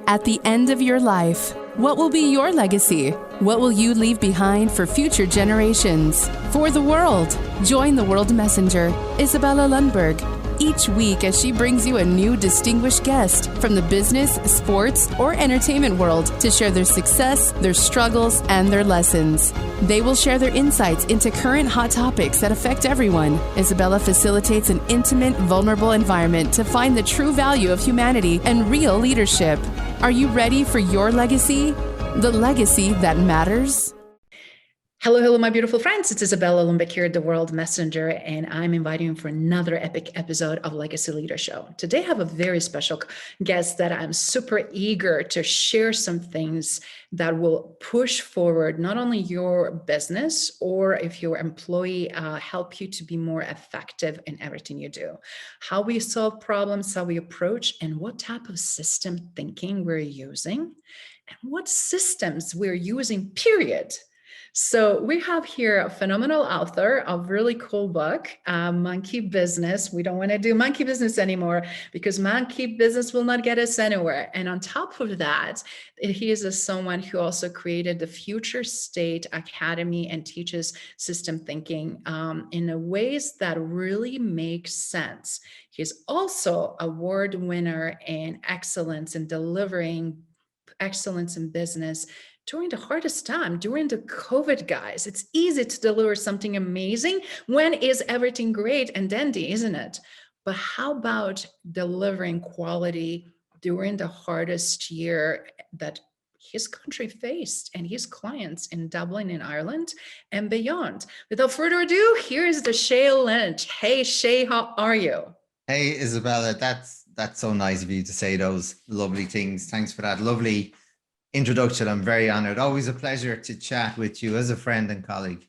At the end of your life, what will be your legacy? What will you leave behind for future generations? For the world, join the World Messenger, Izabela Lundberg, each week as she brings you a new distinguished guest from the business, sports, or entertainment world to share their success, their struggles, and their lessons. They will share their insights into current hot topics that affect everyone. Izabela facilitates an intimate, vulnerable environment to find the true value of humanity and real leadership. Are you ready for your legacy? The legacy that matters? Hello, my beautiful friends. It's Izabela Lundberg here at the World Messenger, and I'm inviting you for another epic episode of Legacy Leader Show. Today, I have a very special guest that I'm super eager to share some things that will push forward not only your business or if your employee help you to be more effective in everything you do. How we solve problems, how we approach, and what type of system thinking we're using, and what systems we're using, period. So we have here a phenomenal author of really cool book, Monkey Business. We don't want to do monkey business anymore because monkey business will not get us anywhere. And on top of that, he is someone who also created the Future State Academy and teaches system thinking in a ways that really make sense. He's also award winner in excellence in delivering excellence in business during the hardest time, during the COVID, guys. It's easy to deliver something amazing when is everything great and dandy, isn't it? But how about delivering quality during the hardest year that his country faced and his clients in Dublin, in Ireland, and beyond? Without further ado, here's the Shay Lynch. Hey, Shay, how are you? Hey, Izabela, that's so nice of you to say those lovely things. Thanks for that lovely introduction. I'm very honored. Always a pleasure to chat with you as a friend and colleague.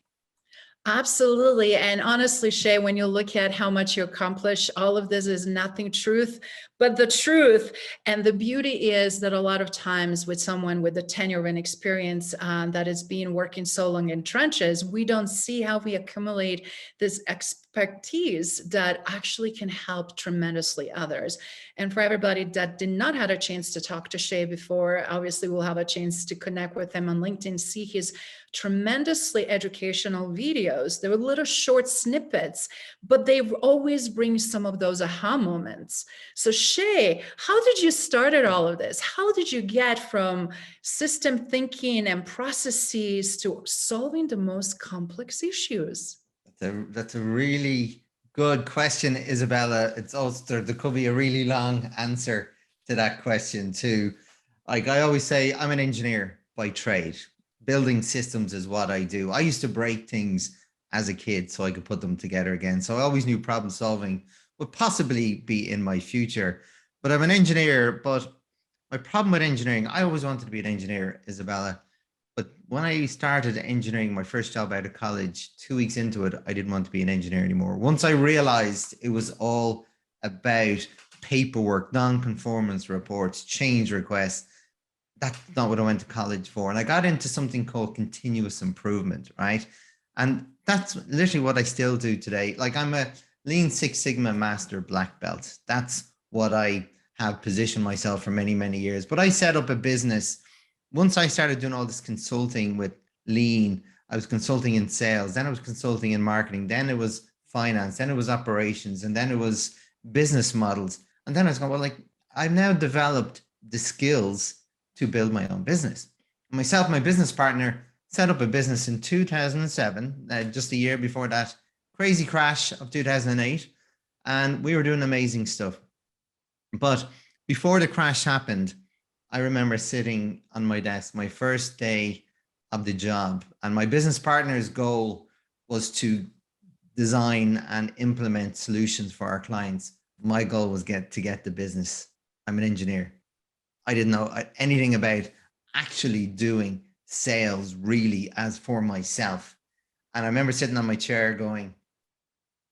Absolutely. And honestly, Shay, when you look at how much you accomplish, all of this is nothing truth, but the truth. And the beauty is that a lot of times with someone with the tenure and experience that has been working so long in trenches, we don't see how we accumulate this expertise that actually can help tremendously others. And for everybody that did not have a chance to talk to Shay before, obviously we'll have a chance to connect with him on LinkedIn, see his tremendously educational videos. They were little short snippets, but they always bring some of those aha moments. So Shay, how did you start at all of this? How did you get from system thinking and processes to solving the most complex issues? That's a really good question, Izabela. It's also, there could be a really long answer to that question too. Like I always say, I'm an engineer by trade. Building systems is what I do. I used to break things as a kid so I could put them together again. So I always knew problem solving would possibly be in my future. But I'm an engineer, but my problem with engineering, I always wanted to be an engineer, Izabela. But when I started engineering, my first job out of college, 2 weeks into it, I didn't want to be an engineer anymore. Once I realized it was all about paperwork, non-conformance reports, change requests, that's not what I went to college for. And I got into something called continuous improvement, right? And that's literally what I still do today. Like I'm a Lean Six Sigma Master Black Belt. That's what I have positioned myself for many, many years. But I set up a business. Once I started doing all this consulting with Lean, I was consulting in sales, then I was consulting in marketing, then it was finance, then it was operations, and then it was business models. And then I was going, well, like I've now developed the skills to build my own business. Myself, my business partner, set up a business in 2007, just a year before that crazy crash of 2008. And we were doing amazing stuff. But before the crash happened, I remember sitting on my desk, my first day of the job, and my business partner's goal was to design and implement solutions for our clients. My goal was to get the business. I'm an engineer. I didn't know anything about actually doing sales really as for myself. And I remember sitting on my chair going,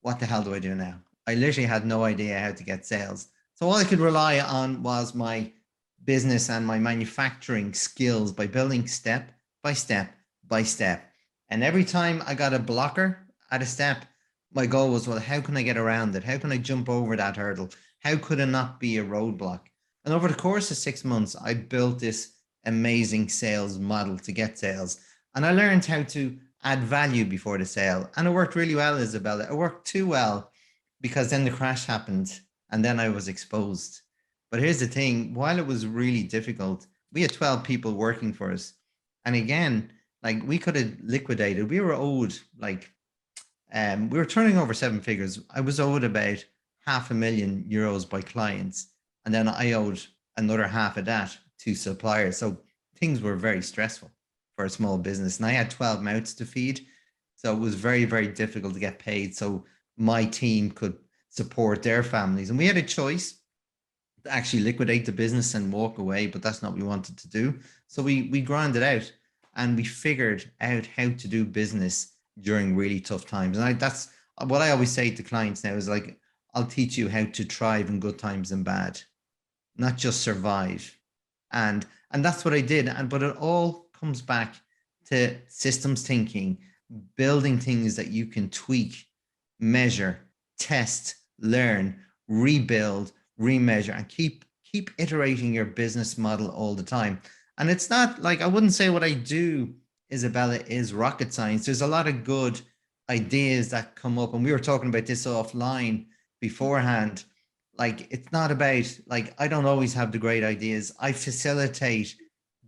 what the hell do I do now? I literally had no idea how to get sales. So all I could rely on was my business and my manufacturing skills by building step by step by step. And every time I got a blocker at a step, my goal was, well, how can I get around it? How can I jump over that hurdle? How could it not be a roadblock? And over the course of 6 months, I built this amazing sales model to get sales. And I learned how to add value before the sale. And it worked really well, Izabela. It worked too well because then the crash happened and then I was exposed. But here's the thing, while it was really difficult, we had 12 people working for us. And again, like we could have liquidated, we were owed like, we were turning over 7 figures. I was owed about €500,000 by clients. And then I owed another half of that to suppliers. So things were very stressful for a small business. And I had 12 mouths to feed. So it was very, very difficult to get paid. So my team could support their families. And we had a choice to actually liquidate the business and walk away, but that's not what we wanted to do. So we ground it out and we figured out how to do business during really tough times. And that's what I always say to clients now is like, I'll teach you how to thrive in good times and bad, not just survive. And that's what I did. But it all comes back to systems thinking, building things that you can tweak, measure, test, learn, rebuild, remeasure, and keep iterating your business model all the time. And it's not like, I wouldn't say what I do, Izabela, is rocket science. There's a lot of good ideas that come up. And we were talking about this offline beforehand. Like, it's not about, like, I don't always have the great ideas. I facilitate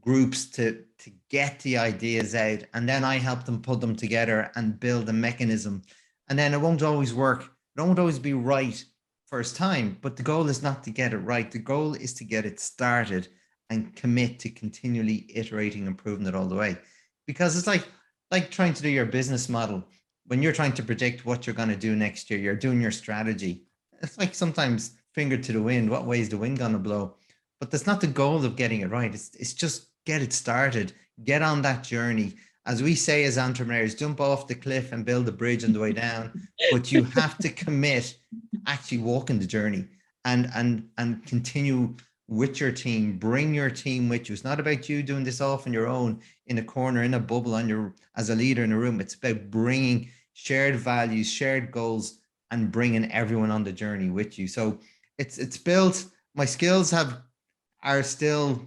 groups to get the ideas out, and then I help them put them together and build a mechanism. And then it won't always work. It won't always be right first time, but the goal is not to get it right. The goal is to get it started and commit to continually iterating, improving it all the way. Because it's like trying to do your business model. When you're trying to predict what you're going to do next year, you're doing your strategy. It's like sometimes finger to the wind. What way is the wind going to blow? But that's not the goal of getting it right. It's just get it started, get on that journey. As we say as entrepreneurs, jump off the cliff and build a bridge on the way down. But you have to commit, actually walking the journey and continue with your team. Bring your team with you. It's not about you doing this off on your own in a corner, in a bubble as a leader in a room. It's about bringing shared values, shared goals, and bringing everyone on the journey with you. So it's built. My skills are still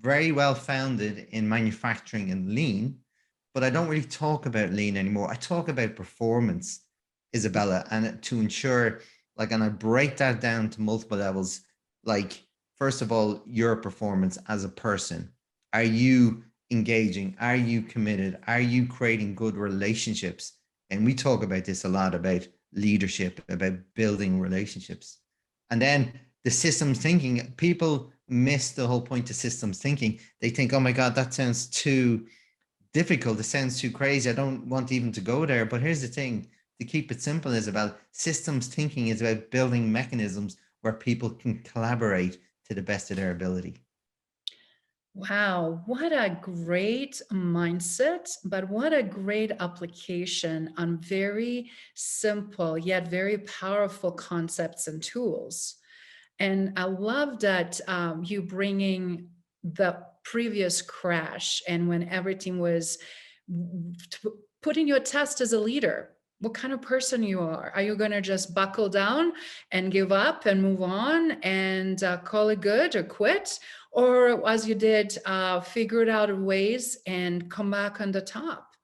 very well founded in manufacturing and lean, but I don't really talk about lean anymore. I talk about performance, Izabela, and to ensure, like, and I break that down to multiple levels. Like, first of all, your performance as a person. Are you engaging? Are you committed? Are you creating good relationships? And we talk about this a lot, about leadership, about building relationships. And then the systems thinking, people miss the whole point of systems thinking. They think, oh my God, that sounds too difficult. It sounds too crazy. I don't want even to go there. But here's the thing, to keep it simple, is about systems thinking is about building mechanisms where people can collaborate to the best of their ability. Wow, what a great mindset, but what a great application on very simple yet very powerful concepts and tools. And I love that you bringing the previous crash and when everything was putting you a test as a leader. What kind of person you are? Are you going to just buckle down and give up and move on and call it good or quit? Or as you did, figure it out ways and come back on the top?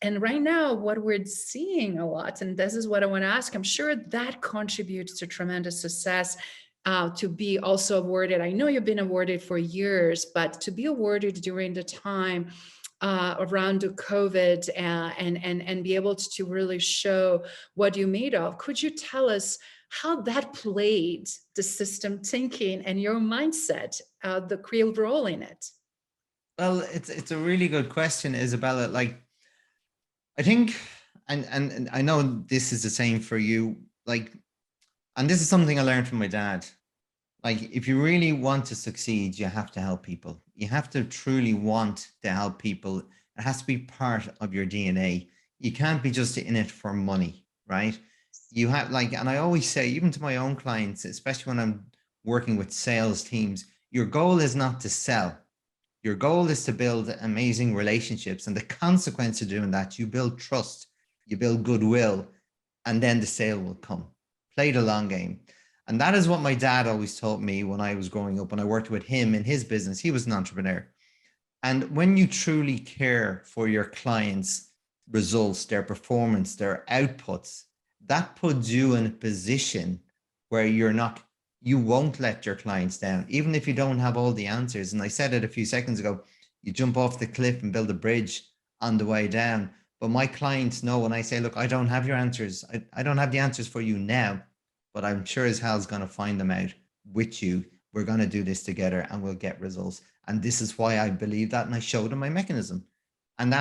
And right now, what we're seeing a lot, and this is what I want to ask, I'm sure that contributes to tremendous success. To be also awarded, I know you've been awarded for years, but to be awarded during the time around the COVID and be able to really show what you made of. Could you tell us how that played the system thinking and your mindset, the creative role in it? Well, it's a really good question, Izabela. Like, I think, and I know this is the same for you, like, and this is something I learned from my dad. Like, if you really want to succeed, you have to help people. You have to truly want to help people. It has to be part of your DNA. You can't be just in it for money, right? You have, like, and I always say, even to my own clients, especially when I'm working with sales teams, your goal is not to sell. Your goal is to build amazing relationships. And the consequence of doing that, you build trust, you build goodwill, and then the sale will come. Play the long game. And that is what my dad always taught me when I was growing up, when I worked with him in his business. He was an entrepreneur. And when you truly care for your clients' results, their performance, their outputs, that puts you in a position where you won't let your clients down, even if you don't have all the answers. And I said it a few seconds ago, you jump off the cliff and build a bridge on the way down. But my clients know when I say, look, I don't have your answers. I don't have the answers for you now, but I'm sure as hell's going to find them out with you. We're going to do this together and we'll get results. And this is why I believe that. And I showed them my mechanism. And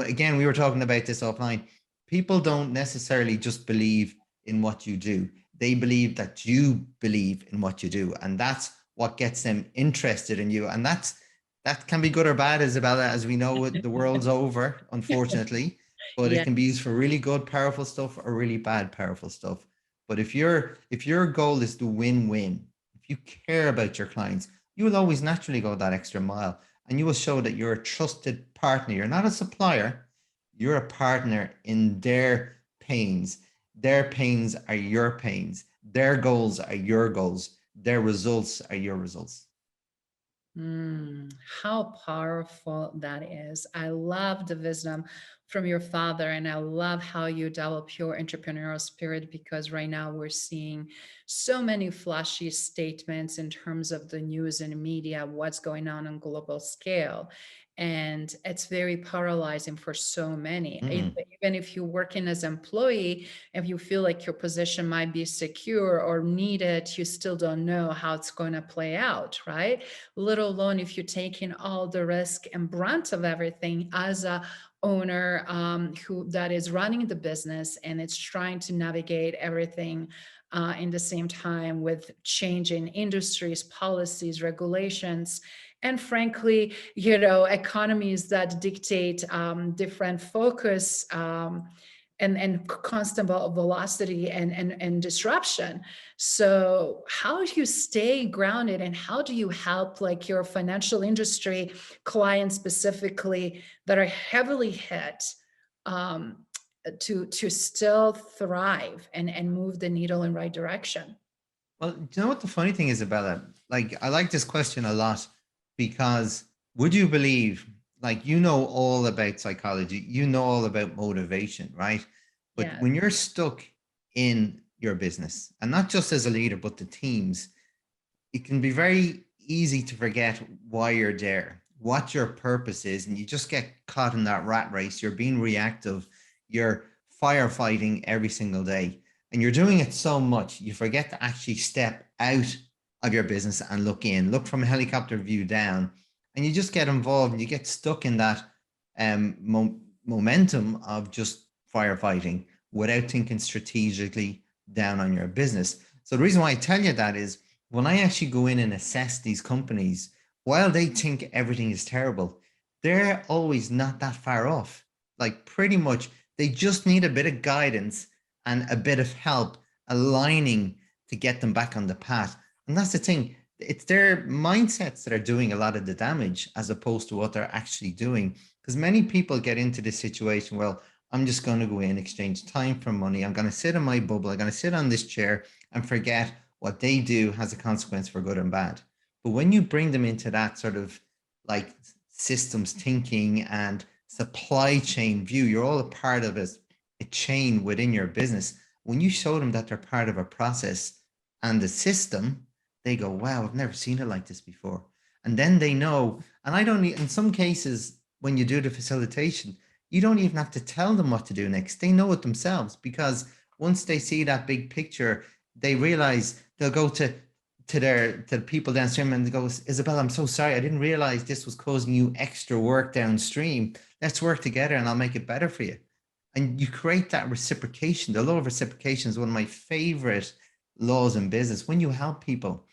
again, we were talking about this offline. People don't necessarily just believe in what you do. They believe that you believe in what you do. And that's what gets them interested in you. And that can be good or bad, Izabela, as we know, the world's over, unfortunately, but Yeah. it can be used for really good, powerful stuff or really bad, powerful stuff. But if your goal is to win-win, if you care about your clients, you will always naturally go that extra mile, and you will show that you're a trusted partner. You're not a supplier. You're a partner in their pains. Their pains are your pains. Their goals are your goals. Their results are your results. How powerful that is. I love the wisdom from your father, and I love how you develop your entrepreneurial spirit, because right now we're seeing so many flashy statements in terms of the news and media, what's going on global scale. And it's very paralyzing for so many. Even if you're working as an employee, if you feel like your position might be secure or needed, you still don't know how it's going to play out, right? Let alone if you're taking all the risk and brunt of everything as a owner who that is running the business, and it's trying to navigate everything in the same time with changing industries, policies, regulations, and frankly, economies that dictate different focus and constant velocity and disruption. So how do you stay grounded, and how do you help like your financial industry clients specifically that are heavily hit to still thrive and move the needle in the right direction? Well, do you know what the funny thing is, Isabella? Like, I like this question a lot, because would you believe, like, you know all about psychology, you know all about motivation, right? But Yeah. when you're stuck in your business, and not just as a leader, but the teams, it can be very easy to forget why you're there, what your purpose is, and you just get caught in that rat race. You're being reactive, you're firefighting every single day, and you're doing it so much, you forget to actually step out of your business and look from a helicopter view down, and you just get involved and you get stuck in that momentum of just firefighting without thinking strategically down on your business. So the reason why I tell you that is, when I actually go in and assess these companies, while they think everything is terrible, they're always not that far off. Like, pretty much, they just need a bit of guidance and a bit of help aligning to get them back on the path. And that's the thing. It's their mindsets that are doing a lot of the damage, as opposed to what they're actually doing. Because many people get into this situation, well, I'm just going to go in, exchange time for money. I'm going to sit in my bubble. I'm going to sit on this chair and forget what they do has a consequence for good and bad. But when you bring them into that sort of like systems thinking and supply chain view, you're all a part of a chain within your business. When you show them that they're part of a process and the system, they go, wow, I've never seen it like this before. And then they know, and I don't need, in some cases, when you do the facilitation, you don't even have to tell them what to do next. They know it themselves, because once they see that big picture, they realize they'll go to the people downstream and they go, Izabela, I'm so sorry. I didn't realize this was causing you extra work downstream. Let's work together and I'll make it better for you. And you create that reciprocation. The law of reciprocation is one of my favorite laws in business. When you help people,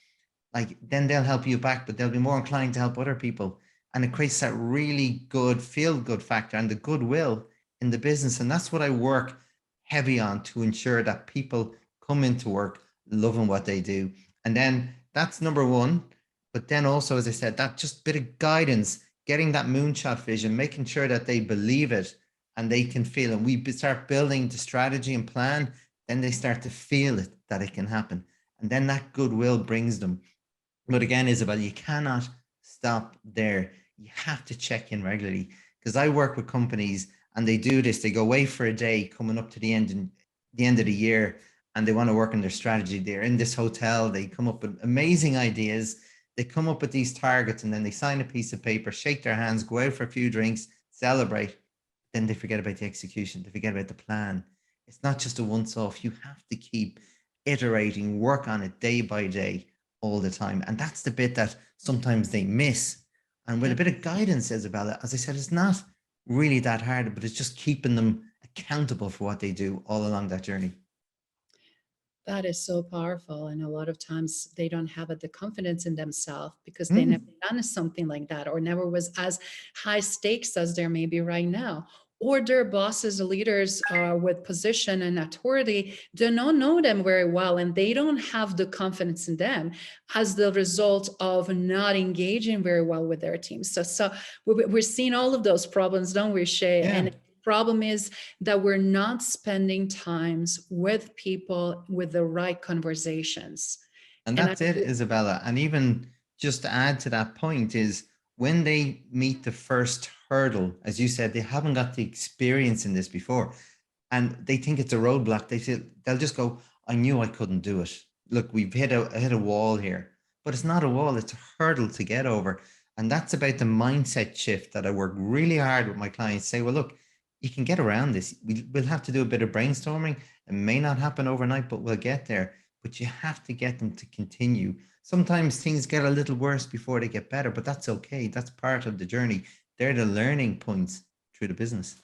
like, then they'll help you back, but they'll be more inclined to help other people. And it creates that really good feel good factor and the goodwill in the business. And that's what I work heavy on, to ensure that people come into work loving what they do. And then that's number one. But then also, as I said, that just bit of guidance, getting that moonshot vision, making sure that they believe it and they can feel it. And we start building the strategy and plan, then they start to feel it, that it can happen. And then that goodwill brings them. But again, Isabel, you cannot stop there. You have to check in regularly, because I work with companies and they do this. They go away for a day coming up to the end of the year, and they want to work on their strategy. They're in this hotel. They come up with amazing ideas. They come up with these targets, and then they sign a piece of paper, shake their hands, go out for a few drinks, celebrate. Then they forget about the execution. They forget about the plan. It's not just a once off. You have to keep iterating, work on it day by day, all the time. And that's the bit that sometimes they miss. And with a bit of guidance, Izabela, as I said, it's not really that hard, but it's just keeping them accountable for what they do all along that journey. That is so powerful. And a lot of times they don't have the confidence in themselves because they never done something like that, or never was as high stakes as there may be right now. Or their bosses, leaders with position and authority do not know them very well, and they don't have the confidence in them as the result of not engaging very well with their teams. So we're seeing all of those problems, don't we, Shay? Yeah. And the problem is that we're not spending times with people with the right conversations. And that's it, Izabela. And even just to add to that point is, when they meet the first hurdle, as you said, they haven't got the experience in this before, and they think it's a roadblock. They'll just go, I knew I couldn't do it. Look, we've hit a wall here. But it's not a wall, it's a hurdle to get over. And that's about the mindset shift that I work really hard with my clients. Say, well, look, you can get around this. We'll have to do a bit of brainstorming. It may not happen overnight, but we'll get there. But you have to get them to continue. Sometimes things get a little worse before they get better, but that's okay. That's part of the journey. They're the learning points through the business.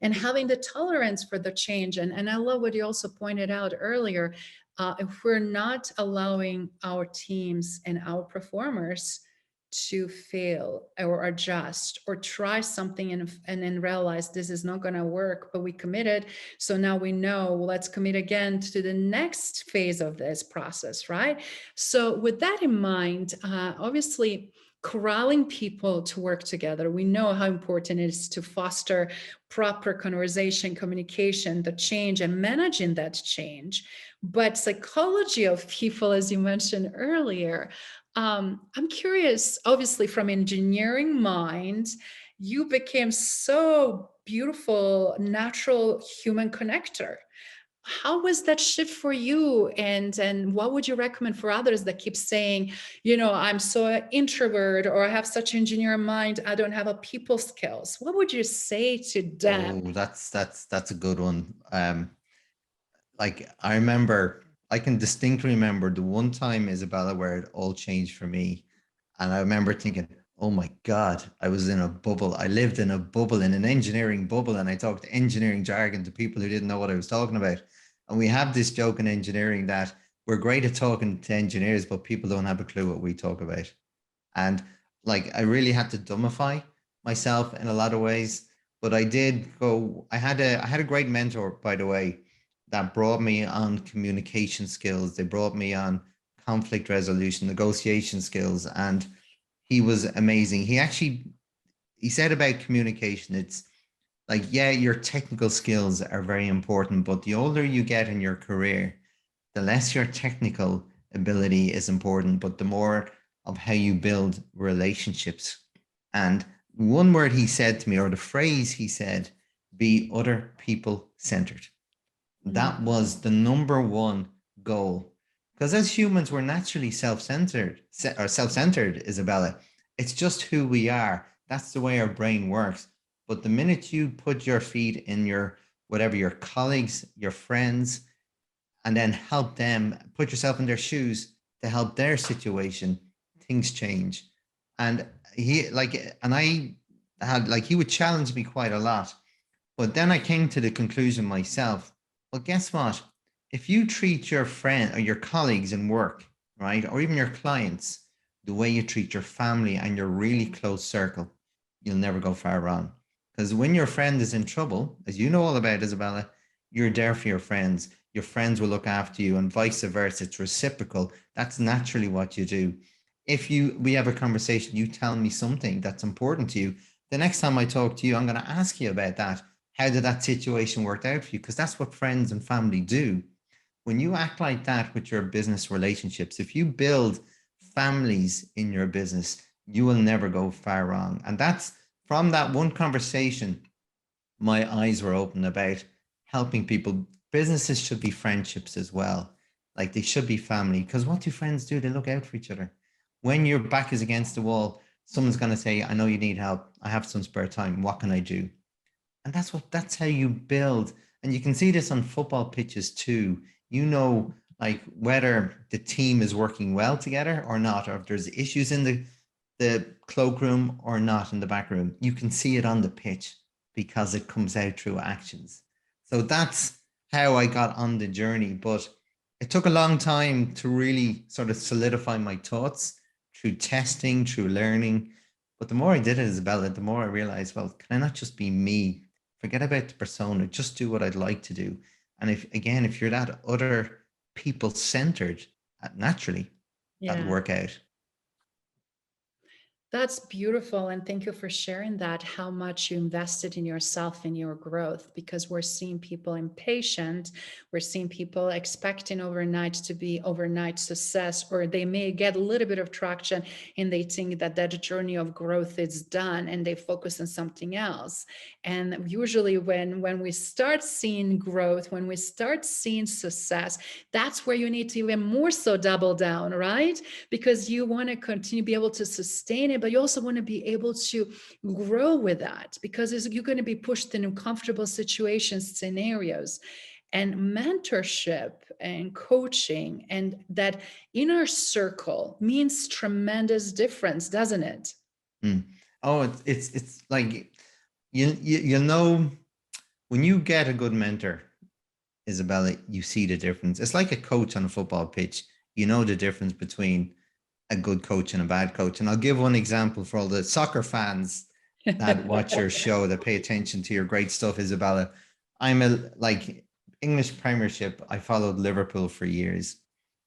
And having the tolerance for the change. And I love what you also pointed out earlier. If we're not allowing our teams and our performers to fail or adjust or try something and then realize this is not going to work, but we committed. So now we know, well, let's commit again to the next phase of this process, right? So with that in mind, obviously, corralling people to work together. We know how important it is to foster proper conversation, communication, the change, and managing that change. But psychology of people, as you mentioned earlier, I'm curious, obviously from engineering mind, you became so beautiful, natural human connector. How was that shift for you? And what would you recommend for others that keep saying, I'm so introvert, or I have such engineer mind, I don't have a people skills? What would you say to them? Oh, that's a good one. I can distinctly remember the one time, Izabela, where it all changed for me. And I remember thinking, oh my God, I was in a bubble. I lived in a bubble, in an engineering bubble, and I talked engineering jargon to people who didn't know what I was talking about. And we have this joke in engineering that we're great at talking to engineers, but people don't have a clue what we talk about. And I really had to dumbify myself in a lot of ways. But I had a great mentor, by the way, that brought me on communication skills. They brought me on conflict resolution, negotiation skills, and he was amazing. He said about communication, it's your technical skills are very important, but the older you get in your career, the less your technical ability is important, but the more of how you build relationships. And one word he said to me, or the phrase he said, be other people centered. That was the number one goal. Because as humans, we're naturally self-centered, Izabela. It's just who we are. That's the way our brain works. But the minute you put your feet in your colleagues, your friends, and then help them, put yourself in their shoes to help their situation, things change. And he would challenge me quite a lot. But then I came to the conclusion myself, well, guess what? If you treat your friend or your colleagues in work, right, or even your clients, the way you treat your family and your really close circle, you'll never go far wrong. Because when your friend is in trouble, as you know all about, Izabela, you're there for your friends. Your friends will look after you, and vice versa. It's reciprocal. That's naturally what you do. If we have a conversation, you tell me something that's important to you. The next time I talk to you, I'm going to ask you about that. How did that situation work out for you? Because that's what friends and family do. when you act like that with your business relationships, if you build families in your business, you will never go far wrong. And that's from that one conversation, my eyes were open about helping people. Businesses should be friendships as well. Like they should be family, because what do friends do? They look out for each other. When your back is against the wall, someone's going to say, I know you need help. I have some spare time. What can I do? And that's how you build. And you can see this on football pitches too. You know, like whether the team is working well together or not, or if there's issues in the cloakroom or not in the back room, you can see it on the pitch because it comes out through actions. So that's how I got on the journey. But it took a long time to really sort of solidify my thoughts through testing, through learning. But the more I did it, Izabela, the more I realized, well, can I not just be me? Forget about the persona, just do what I'd like to do. And if you're that other people centered, naturally, that'll work out. That's beautiful. And thank you for sharing that, how much you invested in yourself and your growth, because we're seeing people impatient. We're seeing people expecting overnight to be overnight success, or they may get a little bit of traction and they think that that journey of growth is done and they focus on something else. And usually when we start seeing growth, when we start seeing success, that's where you need to even more so double down, right? Because you want to continue to be able to sustain it, but you also want to be able to grow with that, because you're going to be pushed in uncomfortable situations, scenarios. And mentorship and coaching and that inner circle means tremendous difference, doesn't it? Oh, it's like you know, when you get a good mentor, Izabela, you see the difference. It's like a coach on a football pitch. You know the difference between a good coach and a bad coach. And I'll give one example for all the soccer fans that watch your show, that pay attention to your great stuff, Izabela. I'm English Premiership. I followed Liverpool for years.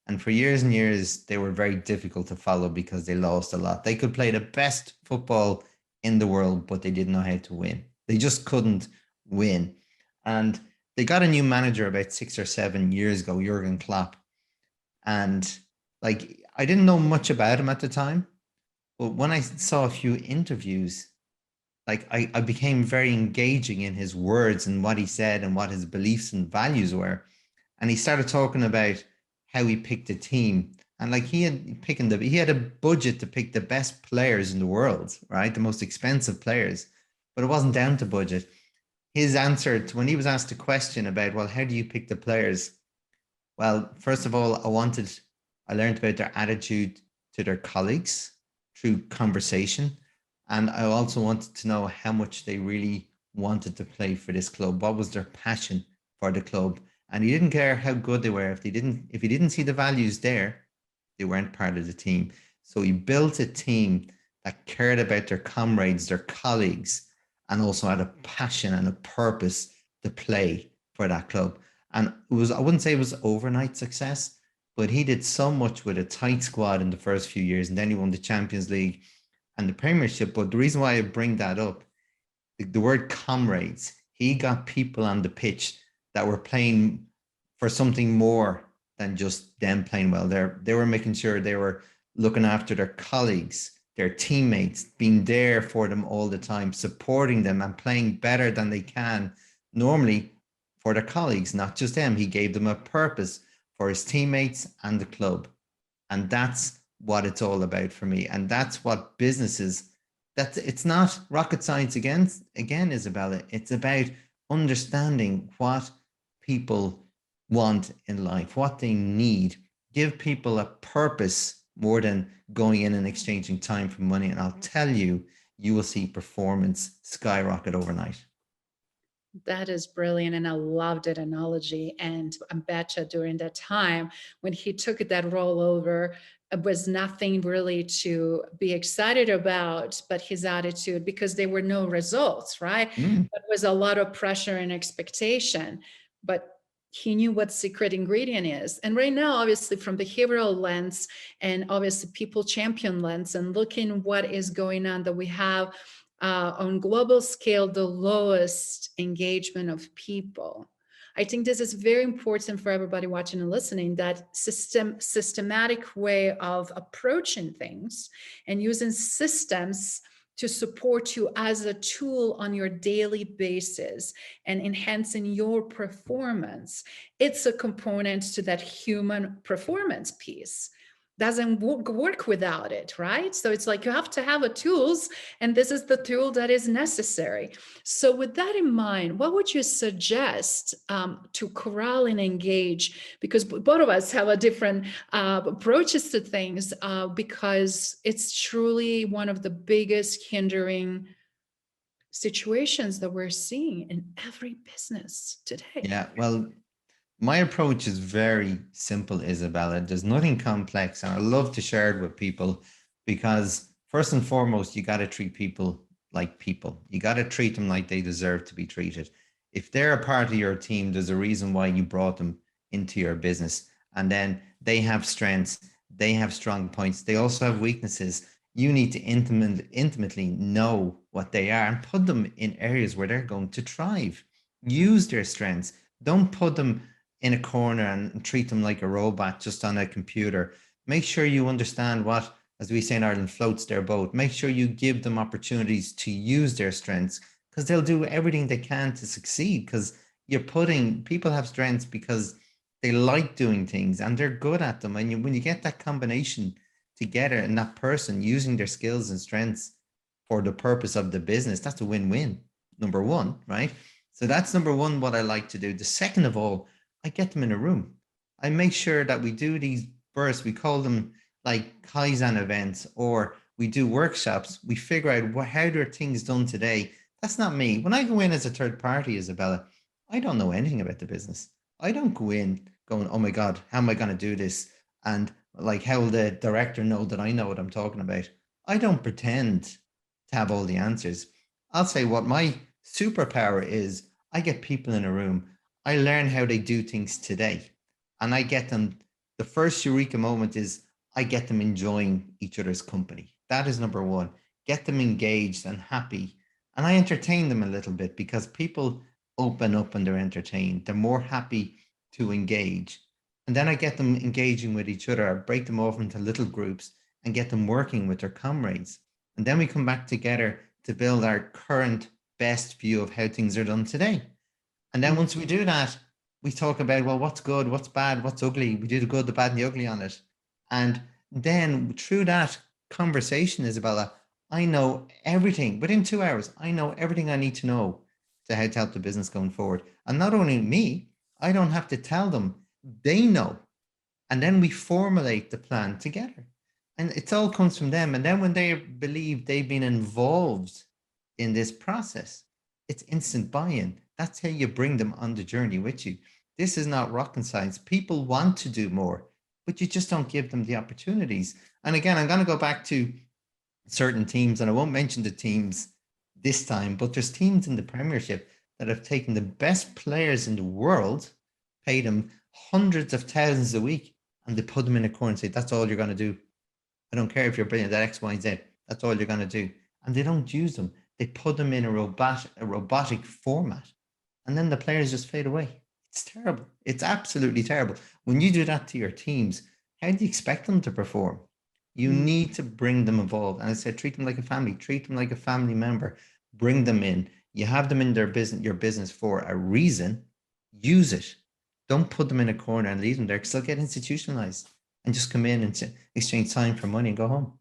And for years and years, they were very difficult to follow because they lost a lot. They could play the best football in the world, but they didn't know how to win. They just couldn't win. And they got a new manager about 6 or 7 years ago, Jurgen Klopp. And I didn't know much about him at the time, but when I saw a few interviews, I became very engaging in his words and what he said and what his beliefs and values were. And he started talking about how he picked a team. And he had a budget to pick the best players in the world, right? The most expensive players, but it wasn't down to budget. His answer when he was asked a question about, well, how do you pick the players? Well, first of all, I learned about their attitude to their colleagues through conversation. And I also wanted to know how much they really wanted to play for this club. What was their passion for the club? And he didn't care how good they were. If he didn't see the values there, they weren't part of the team. So he built a team that cared about their comrades, their colleagues, and also had a passion and a purpose to play for that club. And I wouldn't say it was overnight success, but he did so much with a tight squad in the first few years. And then he won the Champions League and the Premiership. But the reason why I bring that up, the word comrades, he got people on the pitch that were playing for something more than just them playing well. They were making sure they were looking after their colleagues, their teammates, being there for them all the time, supporting them and playing better than they can normally for their colleagues, not just them. He gave them a purpose for his teammates and the club. And that's what it's all about for me. And that's what businesses, it's not rocket science again, Izabela. It's about understanding what people want in life, what they need. Give people a purpose more than going in and exchanging time for money. And I'll tell you, you will see performance skyrocket overnight. That is brilliant. And I loved that analogy. And I betcha during that time when he took that role over, it was nothing really to be excited about, but his attitude, because there were no results, right? It was a lot of pressure and expectation, but he knew what secret ingredient is. And right now, obviously from behavioral lens and obviously people champion lens and looking what is going on, that we have on global scale, the lowest engagement of people. I think this is very important for everybody watching and listening, that systematic way of approaching things and using systems to support you as a tool on your daily basis and enhancing your performance. It's a component to that human performance piece. Doesn't work without it, right? So it's like you have to have a tools, and this is the tool that is necessary. So with that in mind, what would you suggest to corral and engage? Because both of us have a different approaches to things, because it's truly one of the biggest hindering situations that we're seeing in every business today. Yeah, well, my approach is very simple, Izabela. There's nothing complex, and I love to share it with people because first and foremost, you got to treat people like people. You got to treat them like they deserve to be treated. If they're a part of your team, there's a reason why you brought them into your business. And then they have strengths, they have strong points, they also have weaknesses. You need to intimately know what they are and put them in areas where they're going to thrive. Use their strengths. Don't put them in a corner and treat them like a robot just on a computer. Make sure you understand what, as we say in Ireland, floats their boat. Make sure you give them opportunities to use their strengths, because they'll do everything they can to succeed, because people have strengths because they like doing things and they're good at them. And when you get that combination together and that person using their skills and strengths for the purpose of the business, that's a win-win, number one, right? So that's number one, what I like to do. The second of all, I get them in a room. I make sure that we do these bursts. We call them like Kaizen events, or we do workshops. We figure out how there are things done today. That's not me. When I go in as a third party, Izabela, I don't know anything about the business. I don't go in going, oh my God, how am I going to do this? And like, how will the director know that I know what I'm talking about? I don't pretend to have all the answers. I'll say what my superpower is. I get people in a room. I learn how they do things today. And I get them, the first eureka moment is I get them enjoying each other's company. That is number one. Get them engaged and happy. And I entertain them a little bit, because people open up when they're entertained. They're more happy to engage. And then I get them engaging with each other. I break them off into little groups and get them working with their comrades. And then we come back together to build our current best view of how things are done today. And then once we do that, we talk about, well, what's good, what's bad, what's ugly. We do the good, the bad, and the ugly on it. And then through that conversation, Izabela, I know everything. Within 2 hours, I know everything I need to know to how to help the business going forward. And not only me, I don't have to tell them. They know. And then we formulate the plan together. And it all comes from them. And then when they believe they've been involved in this process, it's instant buy-in. That's how you bring them on the journey with you. This is not rocket science. People want to do more, but you just don't give them the opportunities. And again, I'm going to go back to certain teams, and I won't mention the teams this time, but there's teams in the Premiership that have taken the best players in the world, paid them hundreds of thousands a week, and they put them in a corner and say, that's all you're going to do. I don't care if you're brilliant at X, Y, and Z. That's all you're going to do. And they don't use them. They put them in a robotic format. And then the players just fade away. It's terrible. It's absolutely terrible. When you do that to your teams, how do you expect them to perform? You need to bring them involved. And I said, treat them like a family. Treat them like a family member. Bring them in. You have them in your business for a reason. Use it. Don't put them in a corner and leave them there, because they'll get institutionalized and just come in and exchange time for money and go home.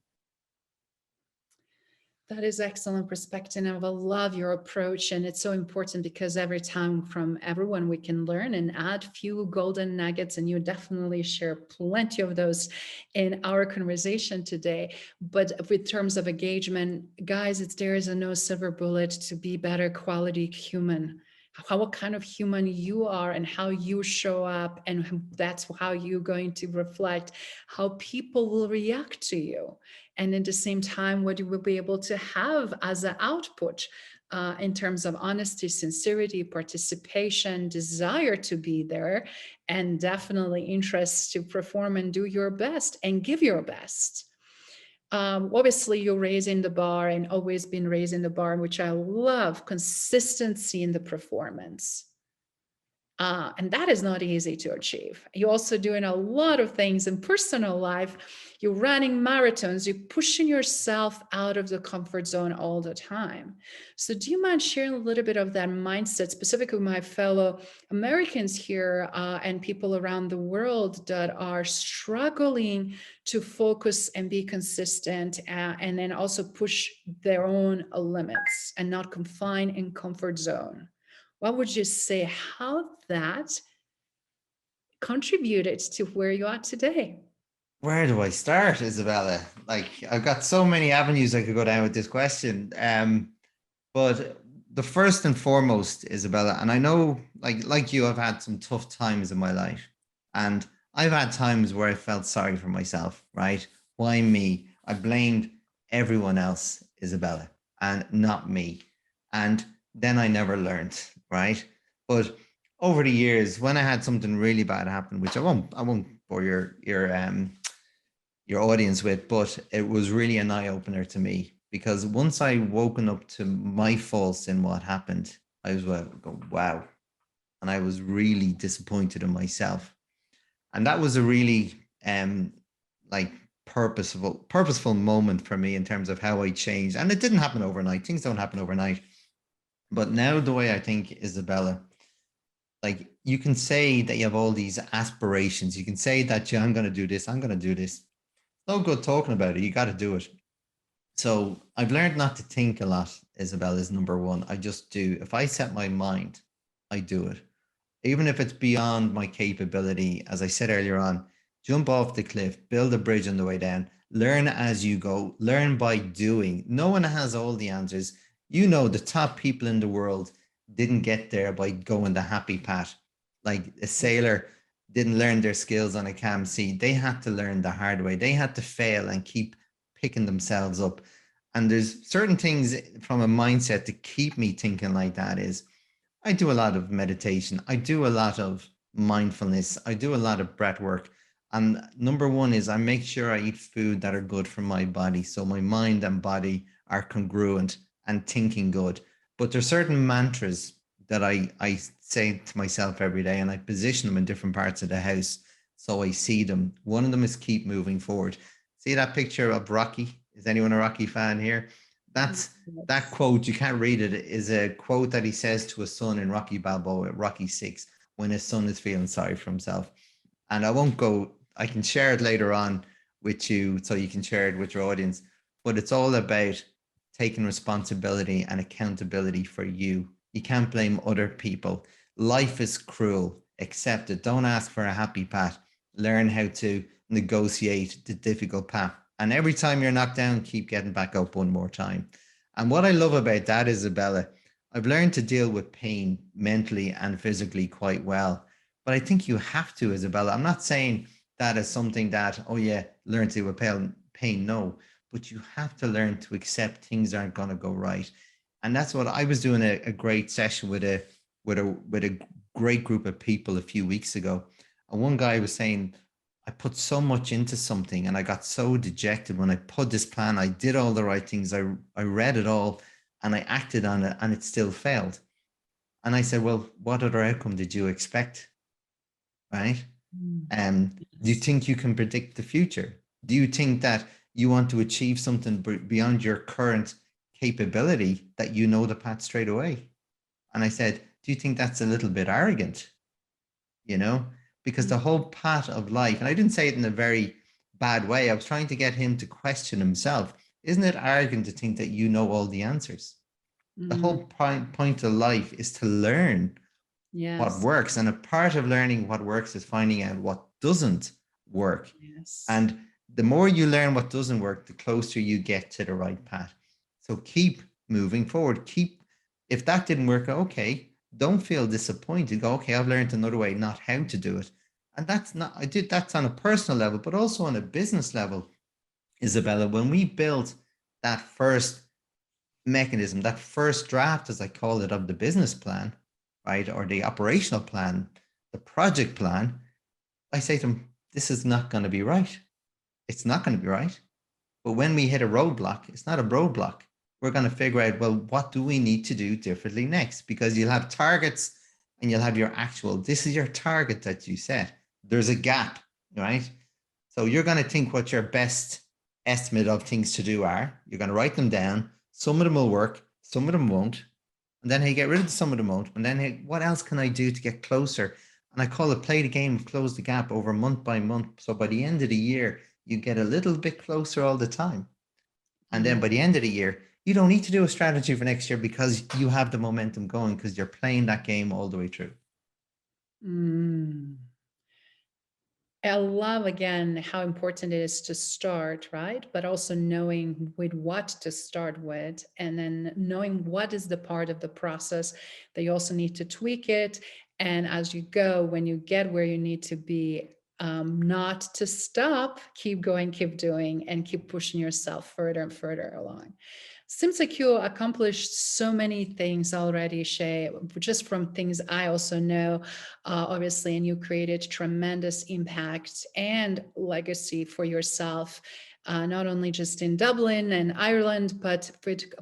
That is excellent perspective. I love your approach. And it's so important, because every time from everyone we can learn and add few golden nuggets, and you definitely share plenty of those in our conversation today. But with terms of engagement, guys, there is no silver bullet to be better quality human. What kind of human you are and how you show up, and that's how you're going to reflect how people will react to you. And at the same time, what you will be able to have as an output in terms of honesty, sincerity, participation, desire to be there, and definitely interest to perform and do your best and give your best. Obviously, you're raising the bar and always been raising the bar, which I love, consistency in the performance. And that is not easy to achieve. You're also doing a lot of things in personal life. You're running marathons, you're pushing yourself out of the comfort zone all the time. So do you mind sharing a little bit of that mindset, specifically with my fellow Americans here and people around the world that are struggling to focus and be consistent and then also push their own limits and not confine in comfort zone? What would you say how that contributed to where you are today? Where do I start, Izabela? Like, I've got so many avenues I could go down with this question. But the first and foremost, Izabela, and I know, like you, I've had some tough times in my life, and I've had times where I felt sorry for myself. Right? Why me? I blamed everyone else, Izabela, and not me. And then I never learned. Right? But over the years, when I had something really bad happen, which I won't bore your audience with, but it was really an eye opener to me, because once I woken up to my faults in what happened, I was go, wow. And I was really disappointed in myself. And that was a really like purposeful moment for me in terms of how I changed. And it didn't happen overnight. Things don't happen overnight. But now the way I think, Izabela, like, you can say that you have all these aspirations. You can say that, yeah, I'm going to do this. I'm going to do this. No good talking about it. You got to do it. So I've learned not to think a lot, Izabela, is number one. I just do. If I set my mind, I do it. Even if it's beyond my capability, as I said earlier on, jump off the cliff, build a bridge on the way down, learn as you go, learn by doing. No one has all the answers. You know, the top people in the world didn't get there by going the happy path. Like a sailor didn't learn their skills on a calm sea. They had to learn the hard way. They had to fail and keep picking themselves up. And there's certain things from a mindset to keep me thinking like that is, I do a lot of meditation. I do a lot of mindfulness. I do a lot of breath work. And number one is I make sure I eat food that are good for my body. So my mind and body are congruent and thinking good. But there's certain mantras that I say to myself every day, and I position them in different parts of the house so I see them. One of them is keep moving forward. See that picture of Rocky? Is anyone a Rocky fan here? That's that quote, you can't read it, is a quote that he says to his son in Rocky Balboa, Rocky 6, when his son is feeling sorry for himself. And I can share it later on with you so you can share it with your audience. But it's all about taking responsibility and accountability for you. You can't blame other people. Life is cruel. Accept it. Don't ask for a happy path. Learn how to negotiate the difficult path. And every time you're knocked down, keep getting back up one more time. And what I love about that, Izabela, I've learned to deal with pain mentally and physically quite well. But I think you have to, Izabela. I'm not saying that as something that, oh yeah, learn to deal with pain. No, but you have to learn to accept things aren't going to go right. And that's what I was doing a great session with a great group of people a few weeks ago. And one guy was saying, I put so much into something and I got so dejected when I put this plan. I did all the right things. I read it all and I acted on it and it still failed. And I said, well, what other outcome did you expect? Right? Do you think you can predict the future? Do you think that you want to achieve something beyond your current capability that you know the path straight away? And I said, do you think that's a little bit arrogant? You know, because the whole path of life, and I didn't say it in a very bad way. I was trying to get him to question himself. Isn't it arrogant to think that you know all the answers? The whole point of life is to learn what works. And a part of learning what works is finding out what doesn't work. Yes. And the more you learn what doesn't work, the closer you get to the right path. So keep moving forward. If that didn't work, okay, don't feel disappointed. Go, okay, I've learned another way, not how to do it. And that's on a personal level, but also on a business level, Izabela. When we built that first mechanism, that first draft, as I call it, of the business plan, right, or the operational plan, the project plan, I say to them, this is not going to be right. It's not going to be right. But when we hit a roadblock, it's not a roadblock. We're going to figure out, well, what do we need to do differently next? Because you'll have targets and you'll have your actual, this is your target that you set. There's a gap, right? So you're going to think what your best estimate of things to do are. You're going to write them down. Some of them will work, some of them won't. And then, hey, get rid of some of them won't. And then, hey, what else can I do to get closer? And I call it play the game of close the gap over month by month. So by the end of the year, you get a little bit closer all the time. And then by the end of the year, you don't need to do a strategy for next year because you have the momentum going because you're playing that game all the way through. I love, again, how important it is to start, right? But also knowing with what to start with, and then knowing what is the part of the process that you also need to tweak it. And as you go, when you get where you need to be, not to stop, keep going, keep doing, and keep pushing yourself further and further along. Seems like you accomplished so many things already, Shay, just from things I also know, obviously, and you created tremendous impact and legacy for yourself, not only just in Dublin and Ireland, but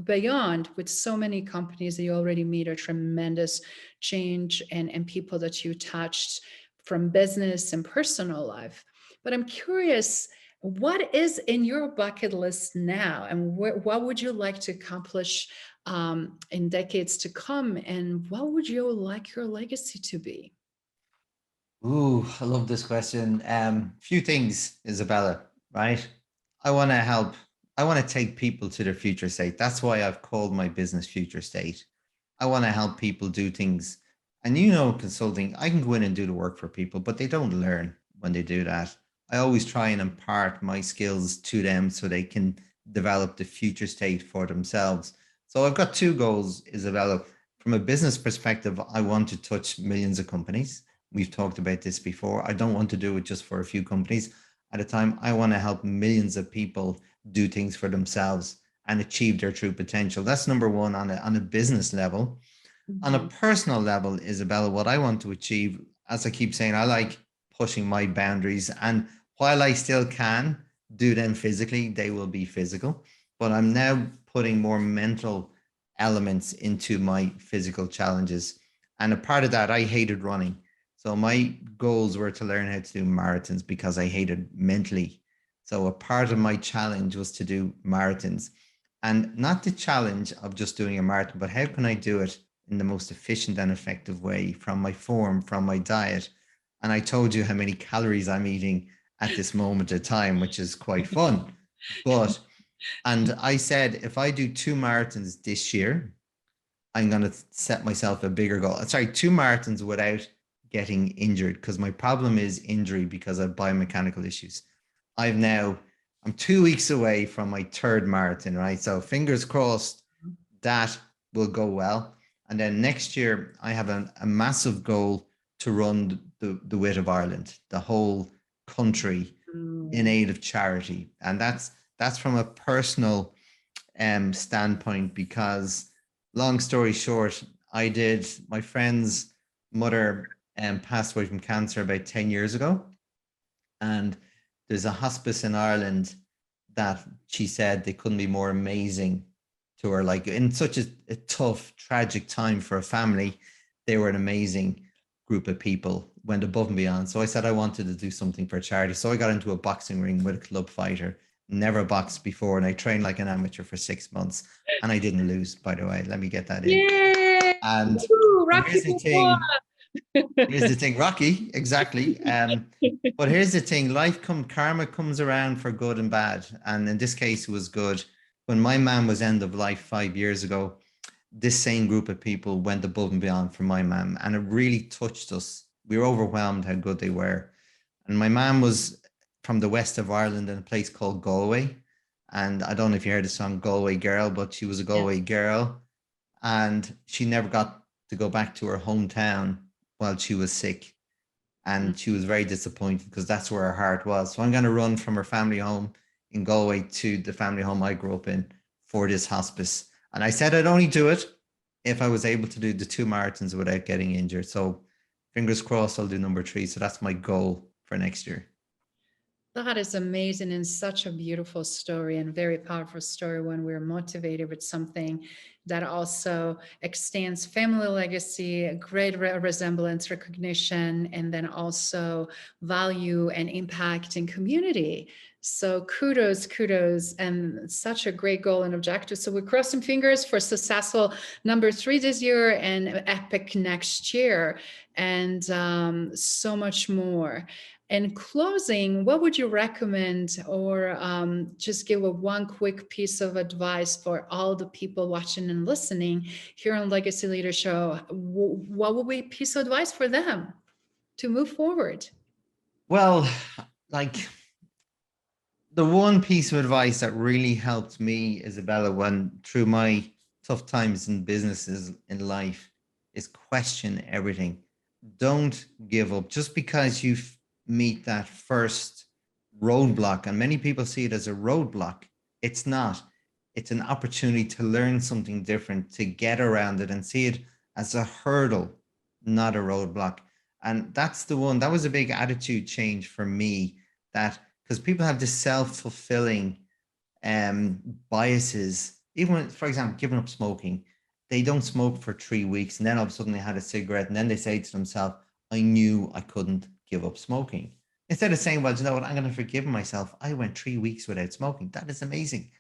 beyond, with so many companies that you already made a tremendous change, and people that you touched from business and personal life. But I'm curious, what is in your bucket list now, and what would you like to accomplish in decades to come, and what would you like your legacy to be? Ooh, I love this question. Few things, Izabela, right? I want to help. I want to take people to their future state. That's why I've called my business Future State. I want to help people do things. And consulting, I can go in and do the work for people, but they don't learn when they do that. I always try and impart my skills to them so they can develop the future state for themselves. So I've got two goals, Izabela. From a business perspective, I want to touch millions of companies. We've talked about this before. I don't want to do it just for a few companies at a time. I want to help millions of people do things for themselves and achieve their true potential. That's number one on a business level. On a personal level, Izabela, what I want to achieve, as I keep saying, I like pushing my boundaries. And while I still can do them physically, they will be physical. But I'm now putting more mental elements into my physical challenges. And a part of that, I hated running. So my goals were to learn how to do marathons because I hated mentally. So a part of my challenge was to do marathons, and not the challenge of just doing a marathon, but how can I do it in the most efficient and effective way from my form, from my diet. And I told you how many calories I'm eating at this moment of time, which is quite fun. And I said, if I do 2 marathons this year, I'm going to set myself a bigger goal. Sorry, 2 marathons without getting injured, because my problem is injury because of biomechanical issues. I'm 2 weeks away from my 3rd marathon, right? So fingers crossed that will go well. And then next year, I have a massive goal to run the width of Ireland, the whole country, in aid of charity. And that's from a personal standpoint, because long story short, my friend's mother passed away from cancer about 10 years ago. And there's a hospice in Ireland that she said they couldn't be more amazing to her, like in such a tough, tragic time for a family. They were an amazing group of people, went above and beyond. So I said I wanted to do something for charity. So I got into a boxing ring with a club fighter, never boxed before, and I trained like an amateur for 6 months, and I didn't lose, by the way. Let me get that in. Yay! And here's the thing. Here's the thing, Rocky, exactly. But here's the thing, karma comes around for good and bad. And in this case, it was good. When my mom was end of life 5 years ago, this same group of people went above and beyond for my mom, and it really touched us. We were overwhelmed how good they were. And my mom was from the west of Ireland in a place called Galway. And I don't know if you heard the song Galway Girl, but she was a Galway girl. And she never got to go back to her hometown while she was sick. And she was very disappointed because that's where her heart was. So I'm going to run from her family home in Galway to the family home I grew up in for this hospice. And I said I'd only do it if I was able to do the 2 marathons without getting injured. So fingers crossed I'll do number 3. So that's my goal for next year. That is amazing and such a beautiful story and very powerful story when we're motivated with something that also extends family legacy, great resemblance, recognition, and then also value and impact in community. So kudos, and such a great goal and objective. So we're crossing fingers for successful number 3 this year and epic next year, and so much more. In closing, what would you recommend, or just give one quick piece of advice for all the people watching and listening here on Legacy Leader Show? What would be a piece of advice for them to move forward? Well, like the one piece of advice that really helped me, Izabela, when through my tough times in businesses in life, is question everything. Don't give up. Just because you meet that first roadblock, and many people see it as a roadblock, it's not. It's an opportunity to learn something different, to get around it and see it as a hurdle, not a roadblock. And that's the one, that was a big attitude change for me, that because people have this self-fulfilling biases. Even when, for example, giving up smoking, they don't smoke for 3 weeks and then all of a sudden they had a cigarette and then they say to themselves, I knew I couldn't give up smoking. Instead of saying, well, you know what, I'm going to forgive myself. I went 3 weeks without smoking. That is amazing.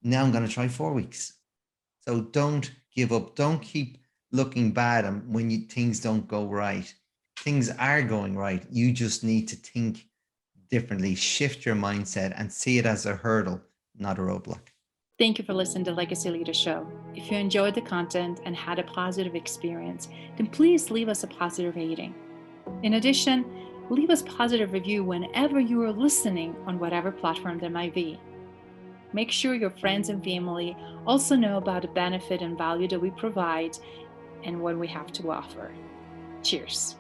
Now I'm going to try 4 weeks. So don't give up. Don't keep looking bad when things don't go right. Things are going right. You just need to think differently, shift your mindset and see it as a hurdle, not a roadblock. Thank you for listening to Legacy Leader Show. If you enjoyed the content and had a positive experience, then please leave us a positive rating. In addition, leave us a positive review whenever you are listening on whatever platform there might be. Make sure your friends and family also know about the benefit and value that we provide and what we have to offer. Cheers.